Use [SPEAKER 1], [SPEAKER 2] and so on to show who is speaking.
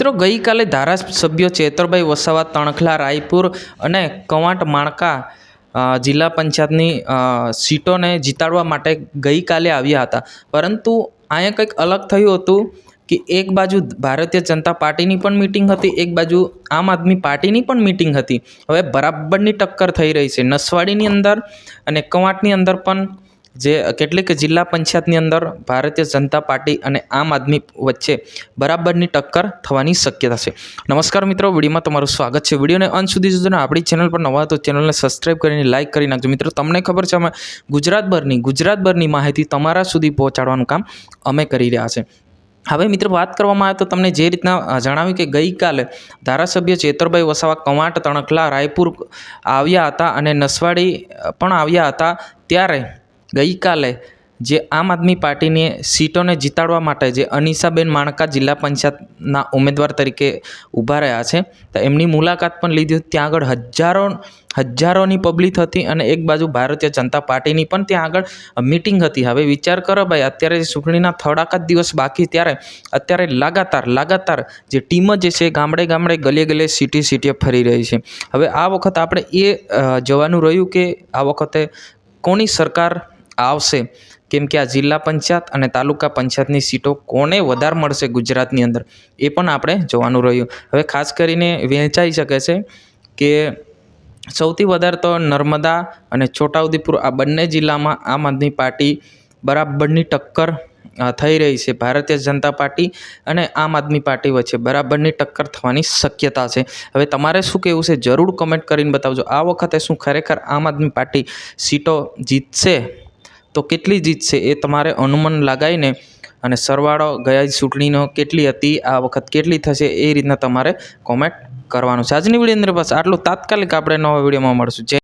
[SPEAKER 1] મિત્રો ગઈકાલે ધારાસભ્યો ચેતરભાઈ વસાવા તણખલા રાયપુર અને કવાંટ માણકા જિલ્લા પંચાયતની સીટોને જીતાડવા માટે ગઈકાલે આવ્યા હતા, પરંતુ અહીંયા કંઈક અલગ થયું હતું કે એક બાજુ ભારતીય જનતા પાર્ટીની પણ મિટિંગ હતી, એક બાજુ આમ આદમી પાર્ટીની પણ મિટિંગ હતી. હવે બરાબરની ટક્કર થઈ રહી છે. નસવાડીની અંદર અને કવાંટની અંદર પણ જે કેટલીક જિલ્લા પંચાયતની અંદર ભારતીય જનતા પાર્ટી અને આમ આદમી વચ્ચે બરાબરની ટક્કર થવાની શક્યતા છે. નમસ્કાર મિત્રો, વિડીયોમાં તમારું સ્વાગત છે. વિડીયોને અંત સુધી જોજો. આપણી ચેનલ પર નવા તો ચેનલને સબસ્ક્રાઈબ કરીને લાઇક કરી નાખજો. મિત્રો, તમને ખબર છે અમે ગુજરાતભરની માહિતી તમારા સુધી પહોંચાડવાનું કામ અમે કરી રહ્યા છે. હવે મિત્રો વાત કરવામાં આવે તો તમને જે રીતના જણાવ્યું કે ગઈકાલે ધારાસભ્ય ચેતરભાઈ વસાવા કવાંટ તણખલા રાયપુર આવ્યા હતા અને નસવાડી પણ આવ્યા હતા, ત્યારે ગઈકાલે જે આમ આદમી પાર્ટીની સીટોને જીતાડવા માટે જે અનિશાબેન માણકા જિલ્લા પંચાયતના ઉમેદવાર તરીકે ઊભા રહ્યા છે, તો એમની મુલાકાત પણ લીધી હતી. ત્યાં આગળ હજારોની પબ્લિક હતી અને એક બાજુ ભારતીય જનતા પાર્ટીની પણ ત્યાં આગળ મિટિંગ હતી. હવે વિચાર કરો ભાઈ, અત્યારે ચૂંટણીના થોડાક જ દિવસ બાકી, ત્યારે અત્યારે લગાતાર જે ટીમ જે છે ગામડે ગલીએ સિટીએ ફરી રહી છે. હવે આ વખત આપણે એ જોવાનું રહ્યું કે આ વખતે કોની સરકાર આવશે, કેમ કે આ જિલ્લા પંચાયત અને તાલુકા પંચાયતની સીટો કોને વધારે મળશે ગુજરાતની અંદર, એ પણ આપણે જોવાનું રહ્યું. હવે ખાસ કરીને વહેંચાઈ શકે છે કે સૌથી વધારે તો નર્મદા અને છોટાઉદેપુર આ બંને જિલ્લામાં આમ આદમી પાર્ટી બરાબરની ટક્કર થઈ રહી છે. ભારતીય જનતા પાર્ટી અને આમ આદમી પાર્ટી વચ્ચે બરાબરની ટક્કર થવાની શક્યતા છે. હવે તમારે શું કહેવું છે જરૂર કમેન્ટ કરીને બતાવજો. આ વખતે શું ખરેખર આમ આદમી પાર્ટી સીટો જીતશે? તો કેટલી જીતશે એ તમારે અનુમાન લગાવીને અને સરવાળો ગયા ચૂંટણીનો કેટલી હતી, આ વખત કેટલી થશે, એ રીતના તમારે કોમેન્ટ કરવાનું છે. આજની વિડીયોની અંદર બસ આટલું. તાત્કાલિક આપણે નવા વિડીયોમાં મળશું.